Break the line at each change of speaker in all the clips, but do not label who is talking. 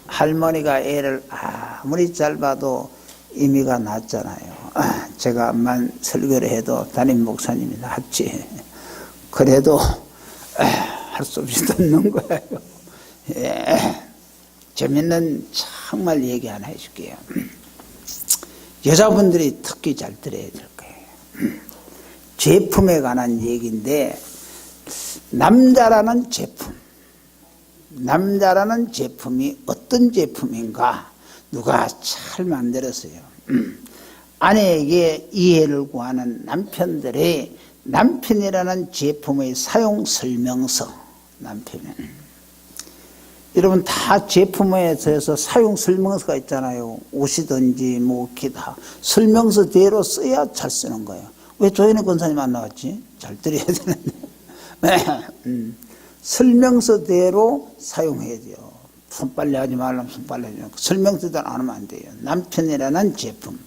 할머니가 애를 아무리 짧아도 의미가 낮잖아요. 제가만 설교를 해도 담임 목사님이 낫지. 그래도 할 수 없이 듣는 거예요. 예. 재밌는 정말 얘기 하나 해줄게요. 여자분들이 특히 잘 들어야 될 거예요. 제품에 관한 얘기인데, 남자라는 제품이 어떤 제품인가 누가 잘 만들었어요. 아내에게 이해를 구하는 남편들의 남편이라는 제품의 사용 설명서. 여러분 다 제품에 대해서 사용 설명서가 있잖아요. 옷이든지 뭐 기타 설명서대로 써야 잘 쓰는 거예요. 왜 조현희 권사님 안 나왔지? 잘 들어야 되는데. 설명서대로 사용해야 돼요. 손빨래 하지 말라면 손빨래 하지 말고 설명서대로 안 하면 안 돼요. 남편이라는 제품.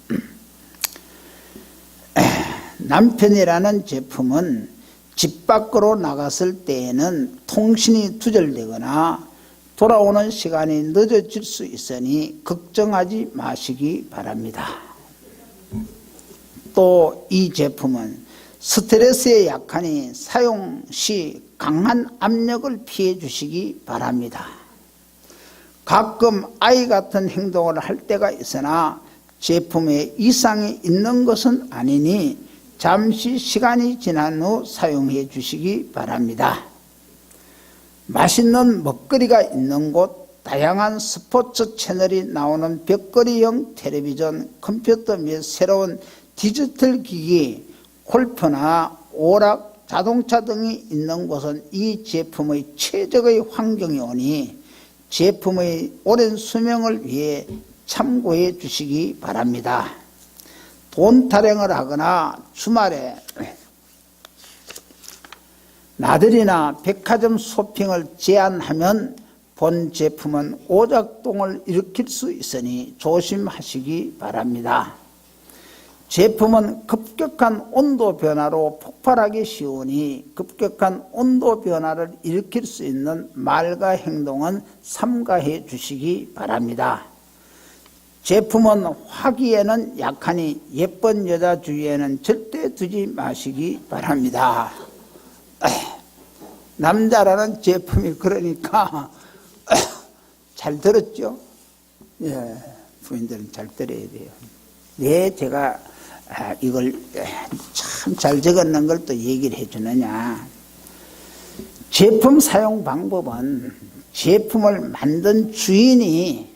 남편이라는 제품은 집 밖으로 나갔을 때에는 통신이 두절되거나 돌아오는 시간이 늦어질 수 있으니 걱정하지 마시기 바랍니다. 또 이 제품은 스트레스에 약하니 사용 시 강한 압력을 피해 주시기 바랍니다. 가끔 아이 같은 행동을 할 때가 있으나 제품에 이상이 있는 것은 아니니 잠시 시간이 지난 후 사용해 주시기 바랍니다. 맛있는 먹거리가 있는 곳, 다양한 스포츠 채널이 나오는 벽걸이형 텔레비전, 컴퓨터 및 새로운 디지털 기기, 골프나 오락, 자동차 등이 있는 곳은 이 제품의 최적의 환경이 오니 제품의 오랜 수명을 위해 참고해 주시기 바랍니다. 돈 타령을 하거나 주말에 나들이나 백화점 쇼핑을 제한하면 본 제품은 오작동을 일으킬 수 있으니 조심하시기 바랍니다. 제품은 급격한 온도 변화로 폭발하기 쉬우니 급격한 온도 변화를 일으킬 수 있는 말과 행동은 삼가해 주시기 바랍니다. 제품은 화기에는 약하니 예쁜 여자 주위에는 절대 두지 마시기 바랍니다. 남자라는 제품이 그러니까 잘 들었죠? 예, 부인들은 잘 들어야 돼요. 왜 제가 이걸 참 잘 적었는 걸 또 얘기를 해주느냐. 제품 사용 방법은 제품을 만든 주인이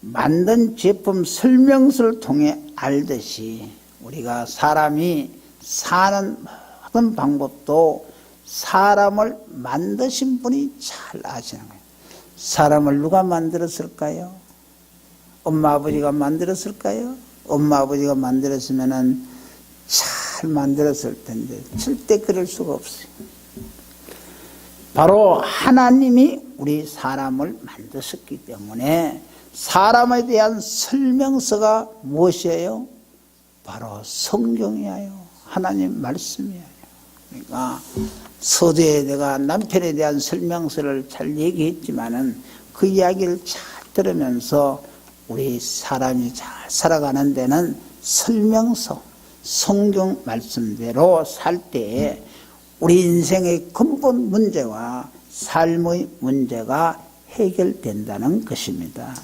만든 제품 설명서를 통해 알듯이 우리가 사람이 사는 모든 방법도 사람을 만드신 분이 잘 아시는 거예요. 사람을 누가 만들었을까요? 엄마 아버지가 만들었을까요? 엄마 아버지가 만들었으면은 잘 만들었을 텐데 절대 그럴 수가 없어요. 바로 하나님이 우리 사람을 만드셨기 때문에 사람에 대한 설명서가 무엇이에요? 바로 성경이에요. 하나님 말씀이에요. 그러니까 서두에 내가 남편에 대한 설명서를 잘 얘기했지만은 그 이야기를 잘 들으면서 우리 사람이 잘 살아가는 데는 설명서, 성경 말씀대로 살 때에 우리 인생의 근본 문제와 삶의 문제가 해결된다는 것입니다.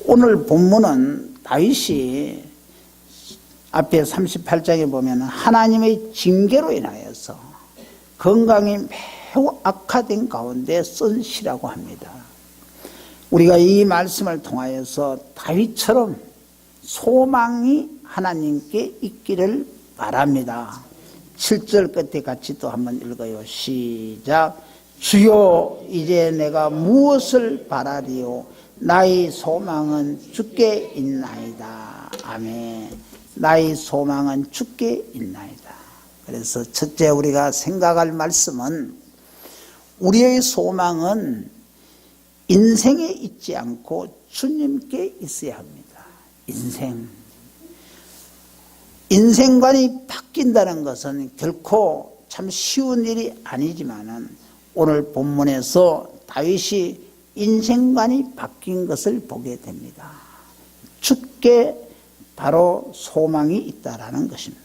오늘 본문은 다윗이 앞에 38장에 보면 하나님의 징계로 인하여서 건강이 매우 악화된 가운데 쓴 시라고 합니다. 우리가 이 말씀을 통하여서 다윗처럼 소망이 하나님께 있기를 바랍니다. 7절 끝에 같이 또 한번 읽어요. 시작. 주여 이제 내가 무엇을 바라리요? 나의 소망은 주께 있나이다. 아멘. 나의 소망은 주께 있나이다. 그래서 첫째 우리가 생각할 말씀은 우리의 소망은 인생에 있지 않고 주님께 있어야 합니다. 인생관이 바뀐다는 것은 결코 참 쉬운 일이 아니지만은 오늘 본문에서 다윗이 인생관이 바뀐 것을 보게 됩니다. 주께 바로 소망이 있다라는 것입니다.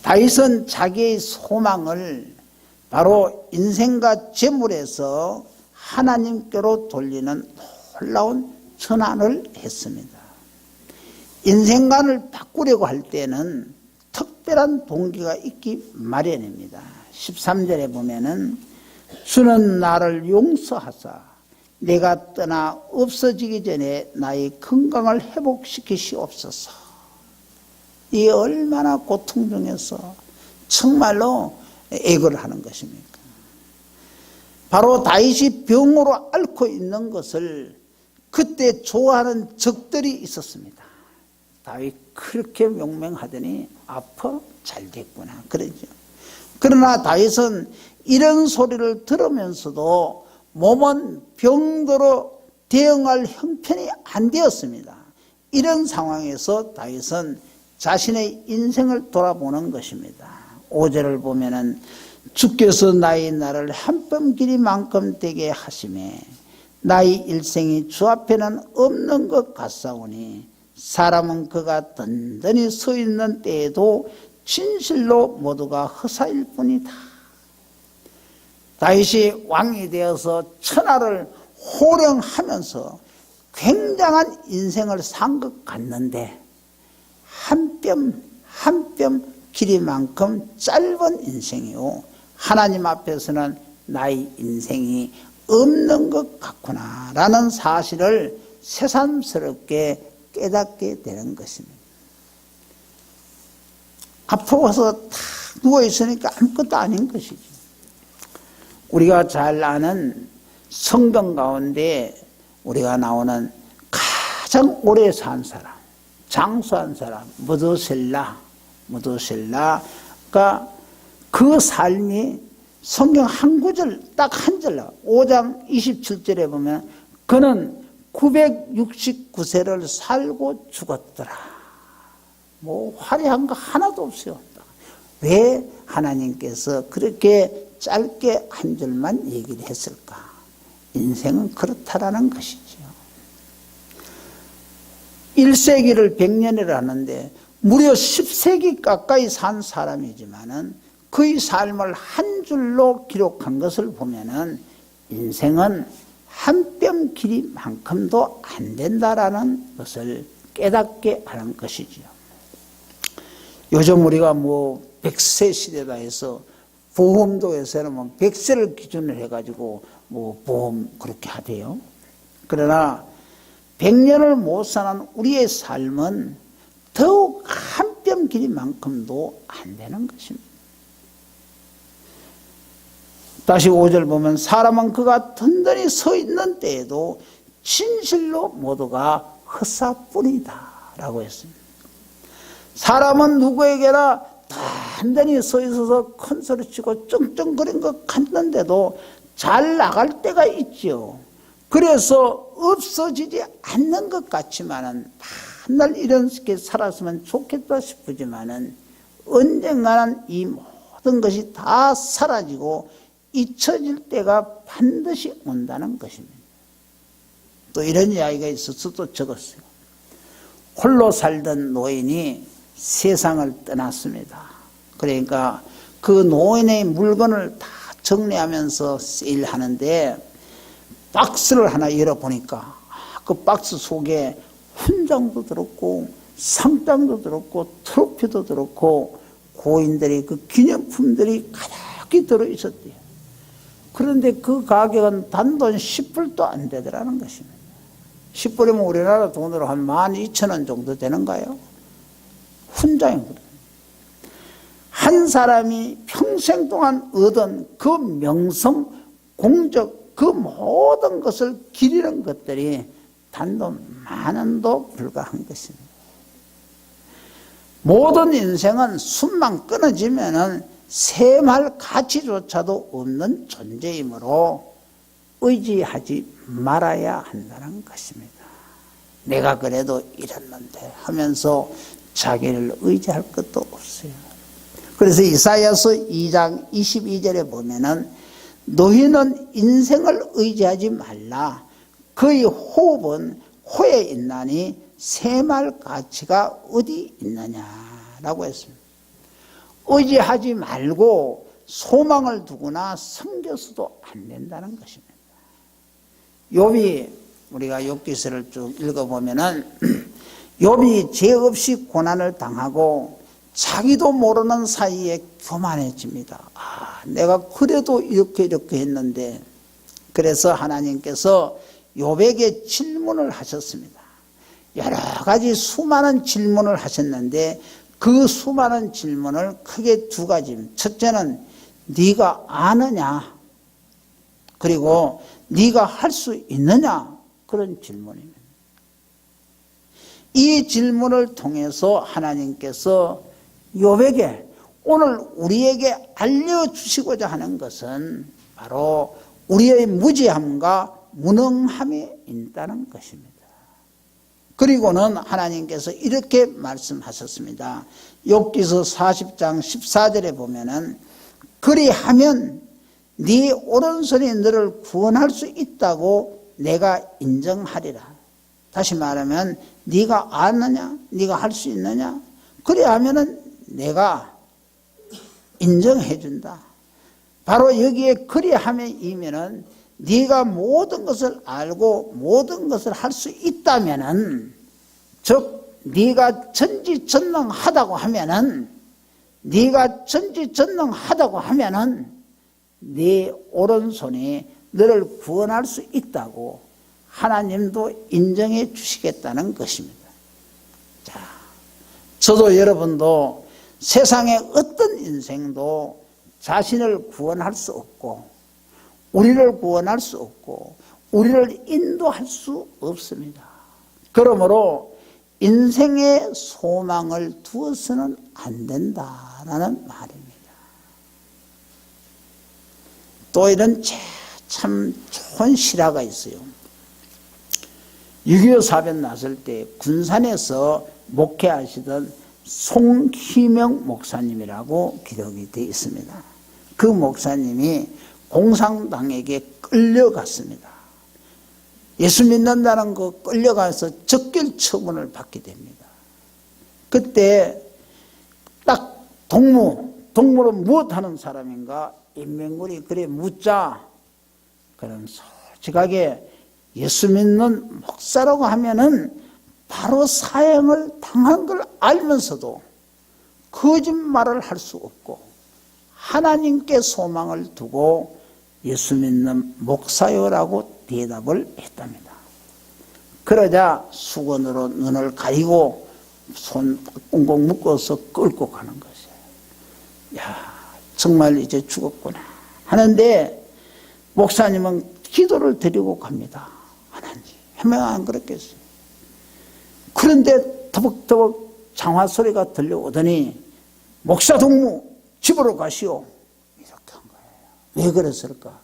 다윗은 자기의 소망을 바로 인생과 재물에서 하나님께로 돌리는 놀라운 전환을 했습니다. 인생관을 바꾸려고 할 때는 특별한 동기가 있기 마련입니다. 13절에 보면은 주는 나를 용서하사 내가 떠나 없어지기 전에 나의 건강을 회복시키시옵소서. 이 얼마나 고통 중에서 정말로 애걸 하는 것입니까? 바로 다윗이 병으로 앓고 있는 것을 그때 좋아하는 적들이 있었습니다. 다윗 그렇게 명명하더니 아파 잘 됐구나 그러죠. 그러나 다윗은 이런 소리를 들으면서도 몸은 병도로 대응할 형편이 안 되었습니다. 이런 상황에서 다윗은 자신의 인생을 돌아보는 것입니다. 5절을 보면은 주께서 나의 날을 한 뼘 길이만큼 되게 하시매 나의 일생이 주 앞에는 없는 것 같사오니 사람은 그가 든든히 서 있는 때에도 진실로 모두가 허사일 뿐이다. 다윗이 왕이 되어서 천하를 호령하면서 굉장한 인생을 산 것 같는데 한 뼘 길이만큼 짧은 인생이요 하나님 앞에서는 나의 인생이 없는 것 같구나 라는 사실을 새삼스럽게 깨닫게 되는 것입니다. 아파서 탁 누워있으니까 아무것도 아닌 것이죠. 우리가 잘 아는 성경 가운데 우리가 나오는 가장 오래 산 사람, 장수한 사람, 무드셀라가 그 삶이 성경 한 구절, 딱 한 절, 5장 27절에 보면 그는 969세를 살고 죽었더라. 뭐 화려한 거 하나도 없어요. 왜 하나님께서 그렇게 짧게 한 절만 얘기를 했을까? 인생은 그렇다라는 것이죠. 1세기를 100년이라 하는데 무려 10세기 가까이 산 사람이지만은 그의 삶을 한 줄로 기록한 것을 보면은 인생은 한 뼘 길이만큼도 안 된다라는 것을 깨닫게 하는 것이지요. 요즘 우리가 뭐 100세 시대다 해서 보험도에서는 뭐 100세를 기준으로 해가지고 뭐 보험 그렇게 하대요. 그러나 100년을 못 사는 우리의 삶은 더욱 한 뼘 길이만큼도 안 되는 것입니다. 다시 5절 보면 사람은 그가 든든히 서 있는 때에도 진실로 모두가 헛사뿐이다 라고 했습니다. 사람은 누구에게나 단단히 서 있어서 큰 소리치고 쩡쩡거린 것 같는데도 잘 나갈 때가 있죠. 그래서 없어지지 않는 것 같지만은 맨날 이렇게 살았으면 좋겠다 싶지만은 언젠가는 이 모든 것이 다 사라지고 잊혀질 때가 반드시 온다는 것입니다. 또 이런 이야기가 있어서 또 적었어요. 홀로 살던 노인이 세상을 떠났습니다. 그러니까 그 노인의 물건을 다 정리하면서 세일하는데 박스를 하나 열어보니까 그 박스 속에 훈장도 들었고 상장도 들었고 트로피도 들었고 고인들의 그 기념품들이 가득히 들어있었대요. 그런데 그 가격은 단돈 10불도 안 되더라는 것입니다. 10불이면 우리나라 돈으로 한 12,000원 정도 되는가요? 훈장이거든요. 한 사람이 평생 동안 얻은 그 명성, 공적, 그 모든 것을 기리는 것들이 단돈 10,000원도 불과한 것입니다. 모든 인생은 숨만 끊어지면은 셈할 가치조차도 없는 존재이므로 의지하지 말아야 한다는 것입니다. 내가 그래도 이랬는데 하면서 자기를 의지할 것도 없어요. 그래서 이사야서 2장 22절에 보면은 너희는 인생을 의지하지 말라. 그의 호흡은 호에 있나니 새말 가치가 어디 있느냐라고 했습니다. 의지하지 말고 소망을 두거나 섬겨서도 안 된다는 것입니다. 욥이 우리가 욥기서를 쭉 읽어보면은 욥이 죄 없이 고난을 당하고 자기도 모르는 사이에 교만해집니다. 내가 그래도 이렇게 했는데, 그래서 하나님께서 욥에게 질문을 하셨습니다. 여러 가지 수많은 질문을 하셨는데 그 수많은 질문을 크게 두 가지. 첫째는 네가 아느냐, 그리고 네가 할 수 있느냐, 그런 질문입니다. 이 질문을 통해서 하나님께서 욥에게 오늘 우리에게 알려주시고자 하는 것은 바로 우리의 무지함과 무능함에 있다는 것입니다. 그리고는 하나님께서 이렇게 말씀하셨습니다. 욥기서 40장 14절에 보면은 그리하면 네 오른손이 너를 구원할 수 있다고 내가 인정하리라. 다시 말하면 네가 아느냐, 네가 할 수 있느냐, 그리하면은 내가 인정해 준다. 바로 여기에 그리함이면은 네가 모든 것을 알고 모든 것을 할 수 있다면은, 즉 네가 전지전능하다고 하면은, 네가 전지전능하다고 하면은 네 오른손이 너를 구원할 수 있다고 하나님도 인정해 주시겠다는 것입니다. 자, 저도 여러분도 세상의 어떤 인생도 자신을 구원할 수 없고 우리를 구원할 수 없고 우리를 인도할 수 없습니다. 그러므로 인생의 소망을 두어서는 안 된다라는 말입니다. 또 이런 참 좋은 실화가 있어요. 6.25 사변 났을 때 군산에서 목회하시던 송희명 목사님이라고 기록이 되어 있습니다. 그 목사님이 공산당에게 끌려갔습니다. 예수 믿는다는 거 끌려가서 적결 처분을 받게 됩니다. 그때 딱 동무로 무엇하는 사람인가 인명군이 그래 묻자. 그럼 솔직하게 예수 믿는 목사라고 하면은 바로 사형을 당한 걸 알면서도 거짓말을 할 수 없고 하나님께 소망을 두고 예수 믿는 목사요라고 대답을 했답니다. 그러자 수건으로 눈을 가리고 손 꽁꽁 묶어서 끌고 가는 것이에요. 야, 정말 이제 죽었구나 하는데 목사님은 기도를 드리고 갑니다. 하나님, 해명 안 그랬겠어요. 그런데 터벅터벅 장화 소리가 들려오더니 목사 동무 집으로 가시오. 이렇게 한 거예요. 왜 그랬을까?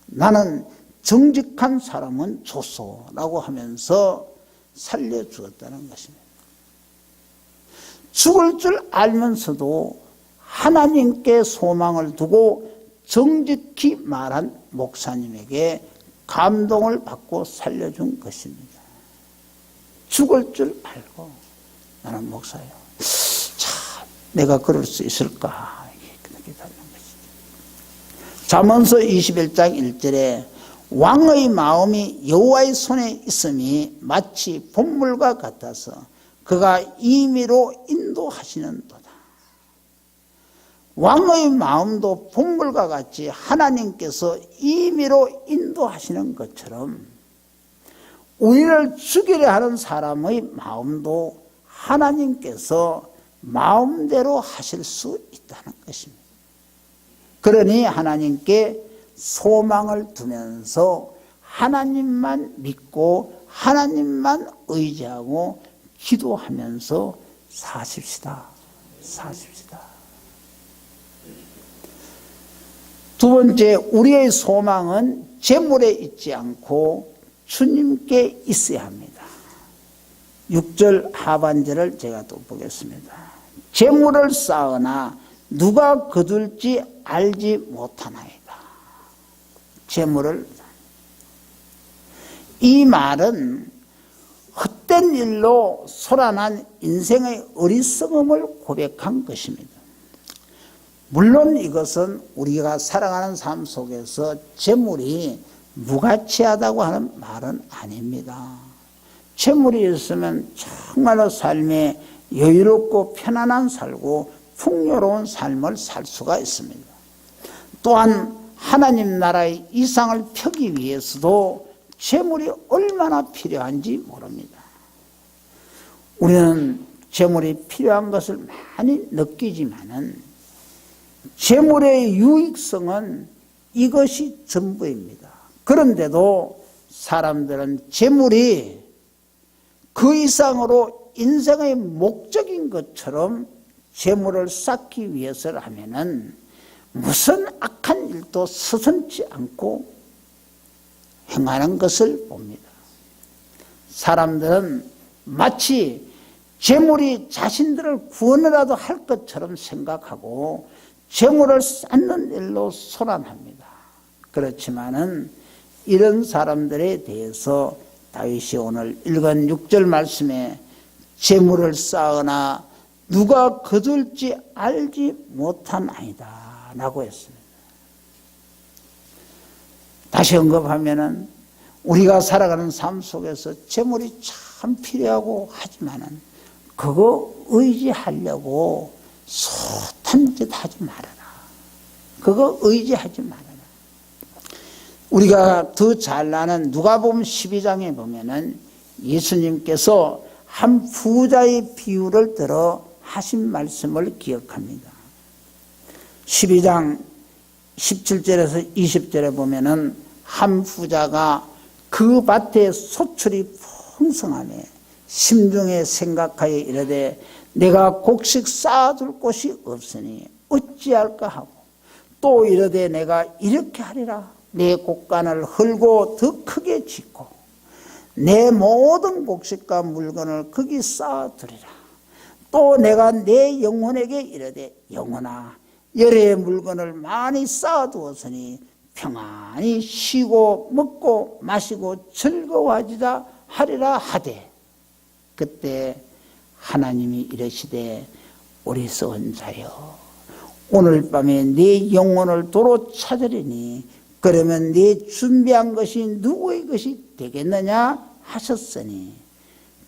나는 정직한 사람은 좋소 라고 하면서 살려주었다는 것입니다. 죽을 줄 알면서도 하나님께 소망을 두고 정직히 말한 목사님에게 감동을 받고 살려준 것입니다. 죽을 줄 알고 나는 목사요. 참 내가 그럴 수 있을까? 그렇게 다른 것이죠. 잠언서 21장 1절에 왕의 마음이 여호와의 손에 있음이 마치 봇물과 같아서 그가 임의로 인도하시는도다. 왕의 마음도 봇물과 같이 하나님께서 임의로 인도하시는 것처럼 우리를 죽이려 하는 사람의 마음도 하나님께서 마음대로 하실 수 있다는 것입니다. 그러니 하나님께 소망을 두면서 하나님만 믿고 하나님만 의지하고 기도하면서 사십시다. 두 번째, 우리의 소망은 재물에 있지 않고 주님께 있어야 합니다. 6절 하반절을 제가 또 보겠습니다. 재물을 쌓으나 누가 거둘지 알지 못하나이다. 재물을. 이 말은 헛된 일로 소란한 인생의 어리석음을 고백한 것입니다. 물론 이것은 우리가 살아가는 삶 속에서 재물이 무가치하다고 하는 말은 아닙니다. 재물이 있으면 정말로 삶에 여유롭고 편안한 살고 풍요로운 삶을 살 수가 있습니다. 또한 하나님 나라의 이상을 펴기 위해서도 재물이 얼마나 필요한지 모릅니다. 우리는 재물이 필요한 것을 많이 느끼지만은 재물의 유익성은 이것이 전부입니다. 그런데도 사람들은 재물이 그 이상으로 인생의 목적인 것처럼 재물을 쌓기 위해서라면은 무슨 악한 일도 서슴지 않고 행하는 것을 봅니다. 사람들은 마치 재물이 자신들을 구원이라도 할 것처럼 생각하고 재물을 쌓는 일로 소란합니다. 그렇지만은 이런 사람들에 대해서 다윗이 오늘 읽은 6절 말씀에 재물을 쌓으나 누가 거둘지 알지 못하나이다 라고 했습니다. 다시 언급하면은 우리가 살아가는 삶 속에서 재물이 참 필요하고 하지만은 그거 의지하려고 숱한 짓 하지 말아라. 그거 의지하지 말아라. 우리가 더 잘 아는 누가복음 12장에 보면은 예수님께서 한 부자의 비유를 들어 하신 말씀을 기억합니다. 12장 17절에서 20절에 보면은 한 부자가 그 밭에 소출이 풍성하며 심중에 생각하여 이르되 내가 곡식 쌓아둘 곳이 없으니 어찌할까 하고 또 이르되 내가 이렇게 하리라 내 곡간을 헐고 더 크게 짓고 내 모든 곡식과 물건을 거기 쌓아두리라. 또 내가 내 영혼에게 이르되 영혼아 여러 물건을 많이 쌓아두었으니 평안히 쉬고 먹고 마시고 즐거워하지라 하리라 하되 그때 하나님이 이르시되 어리석은 자여 오늘 밤에 네 영혼을 도로 찾으리니 그러면 네 준비한 것이 누구의 것이 되겠느냐 하셨으니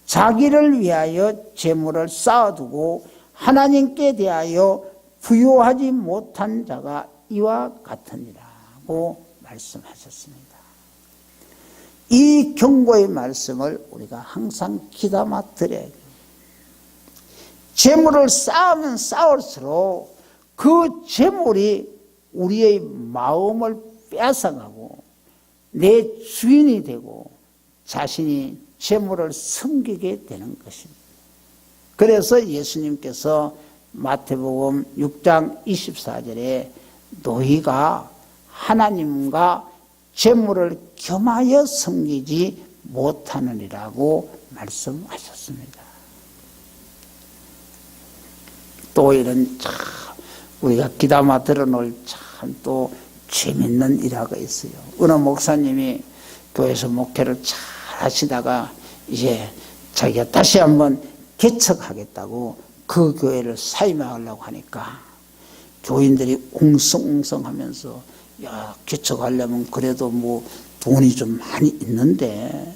자기를 위하여 재물을 쌓아두고 하나님께 대하여 부요하지 못한 자가 이와 같으니라고 말씀하셨습니다. 이 경고의 말씀을 우리가 항상 귀담아 들어야 돼요. 재물을 쌓으면 쌓을수록 그 재물이 우리의 마음을 뺏어가고 내 주인이 되고 자신이 재물을 섬기게 되는 것입니다. 그래서 예수님께서 마태복음 6장 24절에 너희가 하나님과 재물을 겸하여 섬기지 못하느니라고 말씀하셨습니다. 또 이런 참 우리가 귀담아 들어놓을 참 또 재밌는 일화가 있어요. 어느 목사님이 교회에서 목회를 잘 하시다가 이제 자기가 다시 한번 개척하겠다고 그 교회를 사임하려고 하니까 교인들이 웅성웅성하면서 야 개척하려면 그래도 뭐 돈이 좀 많이 있는데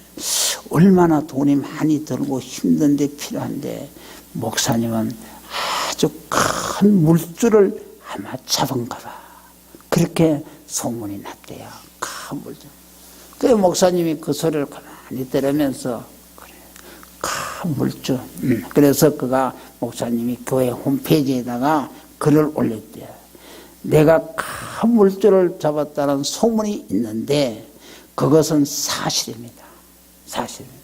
얼마나 돈이 많이 들고 힘든데 필요한데 목사님은 아주 큰 물줄을 아마 잡은가 봐. 그렇게 소문이 났대요. 큰 물줄. 그래 목사님이 그 소리를 가만히 들으면서 그래 큰 물줄. 그래서 그가 목사님이 교회 홈페이지에다가 글을 올렸대요. 내가 큰 물줄을 잡았다는 소문이 있는데 그것은 사실입니다. 사실입니다.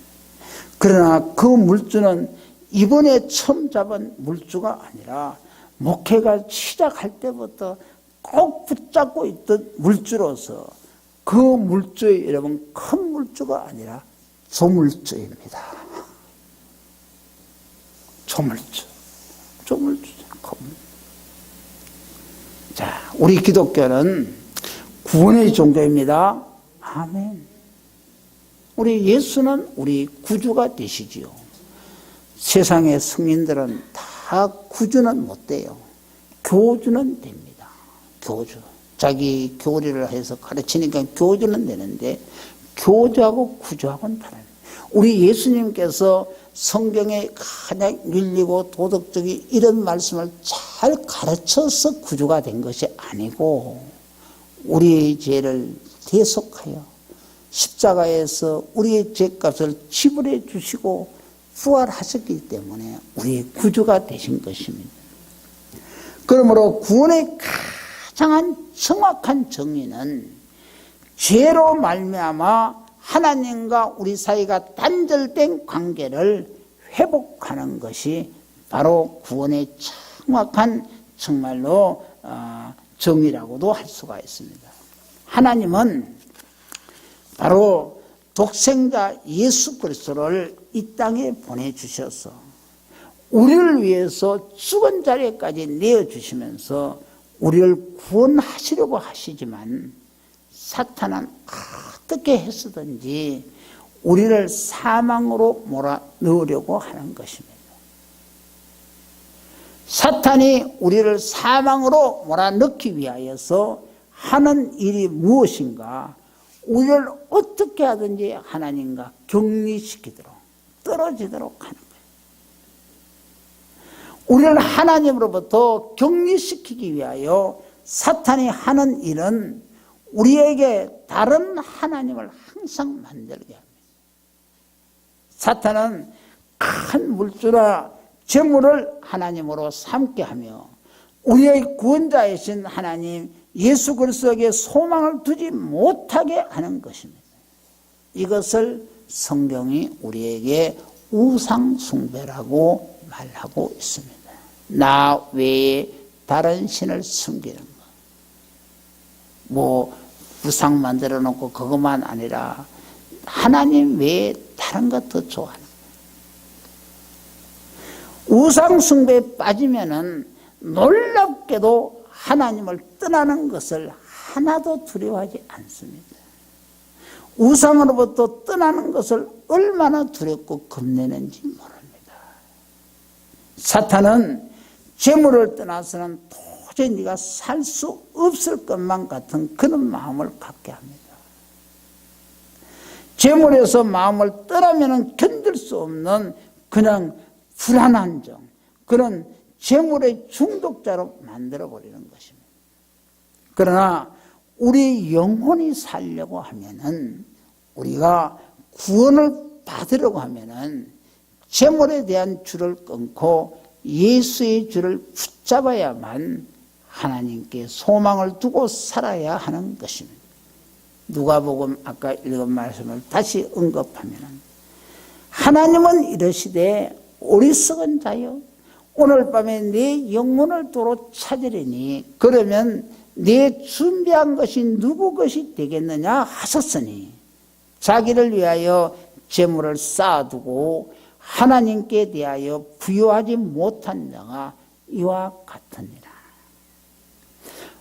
그러나 그 물줄은 이번에 처음 잡은 물주가 아니라 목회가 시작할 때부터 꼭 붙잡고 있던 물주로서 그 물주의 여러분 큰 물주가 아니라 조물주입니다. 조물주. 조물주. 자, 우리 기독교는 구원의 종교입니다. 아멘. 우리 예수는 우리 구주가 되시지요. 세상의 성인들은 다 구주는 못 돼요. 교주는 됩니다. 교주. 자기 교리를 해서 가르치니까 교주는 되는데 교주하고 구주하고는 달라요. 우리 예수님께서 성경에 가장 윤리고 도덕적인 이런 말씀을 잘 가르쳐서 구주가 된 것이 아니고 우리의 죄를 대속하여 십자가에서 우리의 죄값을 지불해 주시고 부활하셨기 때문에 우리의 구주가 되신 것입니다. 그러므로 구원의 가장 정확한 정의는 죄로 말미암아 하나님과 우리 사이가 단절된 관계를 회복하는 것이 바로 구원의 정확한 정말로 정의라고도 할 수가 있습니다. 하나님은 바로 독생자 예수 그리스도를 이 땅에 보내주셔서 우리를 위해서 죽은 자리까지 내어주시면서 우리를 구원하시려고 하시지만 사탄은 어떻게 했었든지 우리를 사망으로 몰아넣으려고 하는 것입니다. 사탄이 우리를 사망으로 몰아넣기 위하여서 하는 일이 무엇인가? 우리를 어떻게 하든지 하나님과 격리시키도록 떨어지도록 하는 거예요. 우리를 하나님으로부터 격리시키기 위하여 사탄이 하는 일은 우리에게 다른 하나님을 항상 만들게 합니다. 사탄은 큰 물주나 재물을 하나님으로 삼게 하며 우리의 구원자이신 하나님 예수 그리스도에게 소망을 두지 못하게 하는 것입니다. 이것을 성경이 우리에게 우상숭배라고 말하고 있습니다. 나 외에 다른 신을 섬기는 것. 우상 만들어 놓고 그것만 아니라 하나님 외에 다른 것 더 좋아하는 거예요. 우상 숭배에 빠지면은 놀랍게도 하나님을 떠나는 것을 하나도 두려워하지 않습니다. 우상으로부터 떠나는 것을 얼마나 두렵고 겁내는지 모릅니다. 사탄은 재물을 떠나서는 도저히 네가 살 수 없을 것만 같은 그런 마음을 갖게 합니다. 재물에서 마음을 떠나면 견딜 수 없는 그냥 불안한 정, 그런 재물의 중독자로 만들어버리는 것입니다. 그러나 우리 영혼이 살려고 하면은 우리가 구원을 받으려고 하면은 재물에 대한 줄을 끊고 예수의 줄을 붙잡아야만 하나님께 소망을 두고 살아야 하는 것입니다. 누가복음 아까 읽은 말씀을 다시 언급하면 하나님은 이르시되 어리석은 자여 오늘 밤에 내 영혼을 도로 찾으리니 그러면 내 준비한 것이 누구 것이 되겠느냐 하셨으니 자기를 위하여 재물을 쌓아두고 하나님께 대하여 부여하지 못한 자가 이와 같으니라.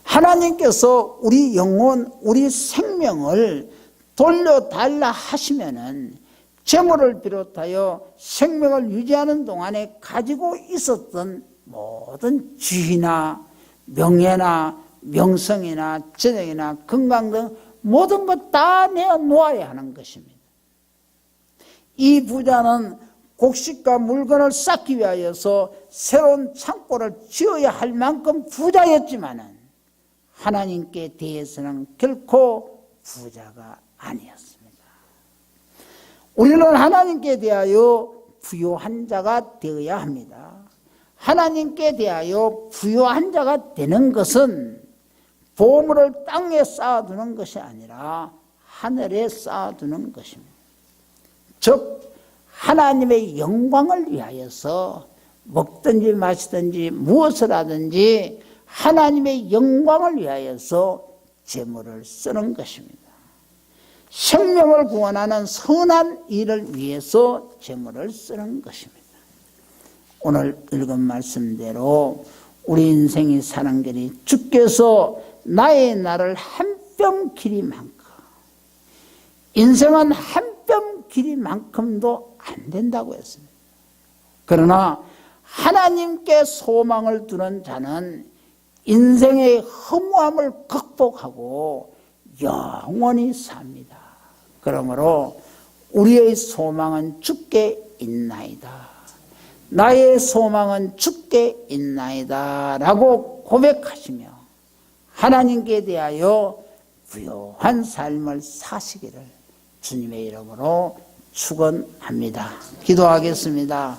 하나님께서 우리 영혼, 우리 생명을 돌려달라 하시면은 재물을 비롯하여 생명을 유지하는 동안에 가지고 있었던 모든 지위나 명예나 명성이나 재능이나 건강 등 모든 것 다 내어놓아야 하는 것입니다. 이 부자는 곡식과 물건을 쌓기 위하여서 새로운 창고를 지어야 할 만큼 부자였지만은 하나님께 대해서는 결코 부자가 아니었습니다. 우리는 하나님께 대하여 부요한 자가 되어야 합니다. 하나님께 대하여 부요한 자가 되는 것은 보물을 땅에 쌓아두는 것이 아니라 하늘에 쌓아두는 것입니다. 즉 하나님의 영광을 위하여서 먹든지 마시든지 무엇을 하든지 하나님의 영광을 위하여서 재물을 쓰는 것입니다. 생명을 구원하는 선한 일을 위해서 재물을 쓰는 것입니다. 오늘 읽은 말씀대로 우리 인생이 사는 길이 주께서 나의 날을 한 뼘 길이만큼, 인생은 한 뼘 길이만큼도 안 된다고 했습니다. 그러나 하나님께 소망을 두는 자는 인생의 허무함을 극복하고 영원히 삽니다. 그러므로 우리의 소망은 주께 있나이다. 나의 소망은 주께 있나이다 라고 고백하시며 하나님께 대하여 부요한 삶을 사시기를 주님의 이름으로 축원합니다. 기도하겠습니다.